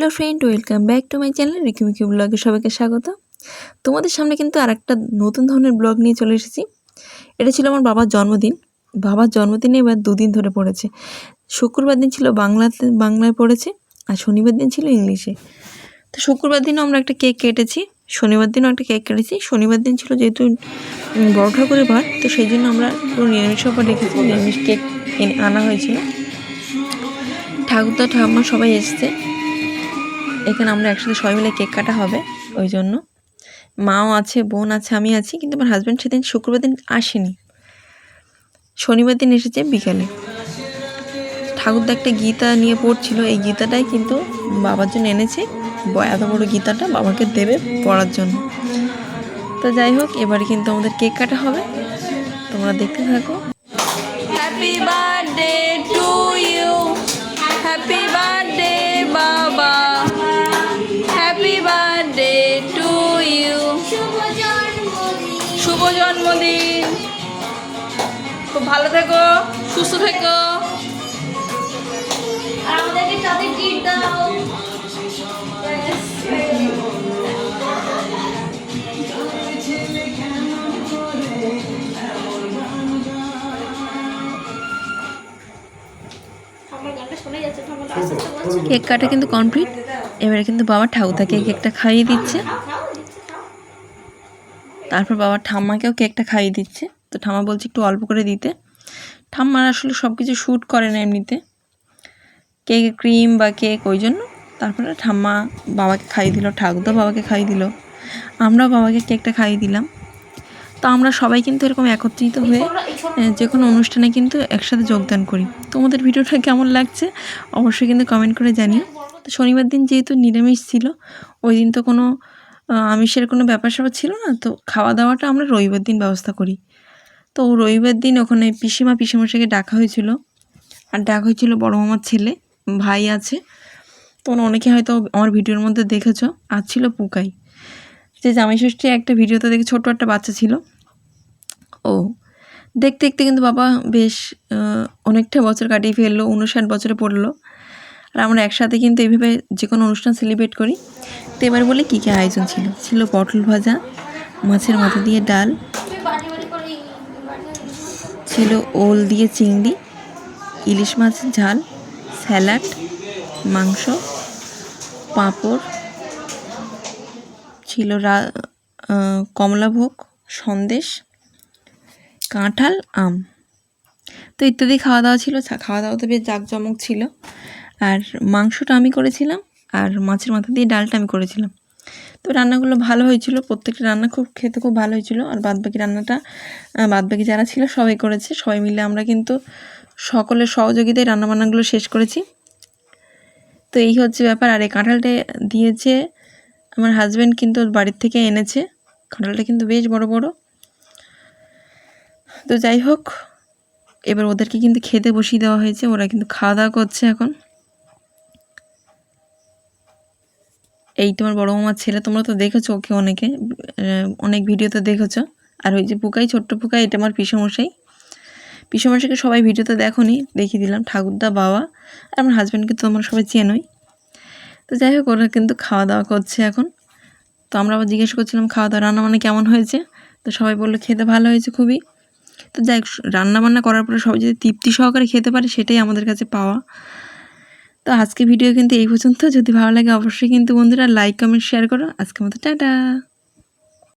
Hello friend, welcome back to my channel রিকিমিকি ব্লগে সবাইকে স্বাগত। তোমাদের সামনে কিন্তু আরেকটা নতুন ধরনের ব্লগ নিয়ে চলে এসেছি। এটা ছিল আমার বাবার জন্মদিন। বাবার জন্মদিনে এবার দুদিন ধরে পড়েছে। শুক্রবার দিন ছিল বাংলায় পড়েছে, আর শনিবার দিন ছিল ইংলিশে। তো শুক্রবার দিনও আমরা একটা কেক কেটেছি, শনিবার দিনও একটা কেক কেটেছি। শনিবার দিন ছিল যেহেতু বড় ঠাকুরের বার, তো সেই জন্য আমরা পুরো নিরামিষ ব্যাপার রেখেছি, নিরামিষ কেক আনা হয়েছিল। ঠাকুরদা ঠাম্মা সবাই এসছে, এখানে আমরা একসাথে সবাই মিলে কেক কাটা হবে। ওই জন্য মাও আছে, বোন আছে, আমি আছি, কিন্তু আমার হাজব্যান্ড সেদিন শুক্রবার দিন আসেনি, শনিবার দিন এসেছে বিকালে। ঠাকুরদা একটা গীতা নিয়ে পড়ছিল, এই গীতাটাই কিন্তু বাবার জন্য এনেছে। এত বড় গীতাটা বাবাকে দেবে পড়ার জন্য। তো যাই হোক, এবারে কিন্তু আমাদের কেক কাটা হবে, তোমরা দেখতে থাকো। Happy birthday to you, happy birthday বাবা, হ্যাপি বার্থডে টু ইউ, শুভ জন্মদিন, খুব ভালো থেকো, সুস্থ থেকো। আর আমাদেরকে সাথে ট্রিট দাও। কেক কাটা কিন্তু কমপ্লিট। এবারে কিন্তু বাবা ঠাকুরদাকে কেকটা খাইয়ে দিচ্ছে, তারপর বাবা ঠাম্মাকেও কেকটা খাইয়ে দিচ্ছে। তো ঠাম্মা বলছে একটু অল্প করে দিতে। ঠাম্মার আসলে সব কিছু শ্যুট করে না এমনিতে, কেক ক্রিম বা কেক, ওই জন্য। তারপরে ঠাম্মা বাবাকে খাইয়ে দিল, ঠাকুরদা বাবাকে খাইয়ে দিল, আমরাও বাবাকে কেকটা খাইয়ে দিলাম। তো আমরা সবাই কিন্তু এরকম একত্রিত হয়ে যে কোনো অনুষ্ঠানে কিন্তু একসাথে যোগদান করি। তোমাদের ভিডিওটা কেমন লাগছে অবশ্যই কিন্তু কমেন্ট করে জানিও। তো শনিবার দিন যেহেতু নিরামিষ ছিল, ওই দিন তো কোনো আমিষের কোনো ব্যাপার স্যাপার ছিল না, তো খাওয়া দাওয়াটা আমরা রবিবার দিন ব্যবস্থা করি। তো রবিবার দিন ওখানে পিসিমশাইকে ডাকা হয়েছিল, আর ডাকা হয়েছিল বড় মামার ছেলে, ভাই আছে। তোমরা অনেকে হয়তো আমার ভিডিওর মধ্যে দেখেছো। আর ছিল পুকাই, যে জামাই ষষ্ঠী একটা ভিডিওতে দেখে ছোট একটা বাচ্চা ছিল। ও দেখতে দেখতে কিন্তু বাবা বেশ অনেকটা বছর কাটিয়ে ফেললো, 59 বছরে পড়লো। আর আমরা একসাথে কিন্তু এইভাবে যে কোনো অনুষ্ঠান সেলিব্রেট করি। তো এবার বলে কী কী আয়োজন ছিল, ছিল পটল ভাজা, মাছের মাথা দিয়ে ডাল, ছিল ওল দিয়ে চিংড়ি, ইলিশ মাছের ঝাল, স্যালাড, মাংস, পাঁপড়, ছিল কমলাভোগ, সন্দেশ, কাঁঠাল, আম, তো ইত্যাদি খাওয়া দাওয়া ছিল। খাওয়া দাওয়া তো বেশ জাঁকজমক ছিল। আর মাংসটা আমি করেছিলাম, আর মাছের মাথা দিয়ে ডালটা আমি করেছিলাম। তো রান্নাগুলো ভালো হয়েছিল, প্রত্যেকটা রান্না খেতে খুব ভালো হয়েছিল। আর বাদবাকি রান্নাটা বাদবাকি যারা ছিল সবাই করেছে, সবাই মিলে আমরা কিন্তু সকলের সহযোগিতায় রান্নাবান্নাগুলো শেষ করেছি। তো এই হচ্ছে ব্যাপার। আর এই কাঁঠালটা দিয়েছে আমার হাজব্যান্ড, কিন্তু বাড়ির থেকে এনেছে। কাঁঠালটা কিন্তু বেশ বড় বড়। তো যাই হোক, এবার ওদেরকে কিন্তু খেতে বসিয়ে দেওয়া হয়েছে, ওরা কিন্তু খাওয়া দাওয়া করছে এখন। এই তোমার বড় মামার ছেলে, তোমরা তো দেখেছো ওকে, অনেক ভিডিওতে দেখেছো। আর ওই যে পুকাই, ছোট্ট পুকাই, এটা আমার পিসমশাইকে সবাই ভিডিওতে দেখোনি, দেখিয়ে দিলাম। ঠাকুরদা, বাবা আর আমার হাজব্যান্ডকে তো তোমরা সবাই চেনোই। তো যাই হোক, ওরা কিন্তু খাওয়া দাওয়া করছে এখন। তো আমরা আবার জিজ্ঞেস করছিলাম খাওয়া দাওয়া রান্নাবান্না কেমন হয়েছে। তো সবাই বললো খেতে ভালো হয়েছে খুবই। তো যাই হোক, রান্নাবান্না করার পরে সবাই যদি তৃপ্তি সহকারে খেতে পারে, সেটাই আমাদের কাছে পাওয়া। তো আজকে ভিডিও কিন্তু এই পর্যন্ত। যদি ভালো লাগে অবশ্যই কিন্তু বন্ধুরা লাইক, কমেন্ট, শেয়ার করো। আজকের মতো টাটা।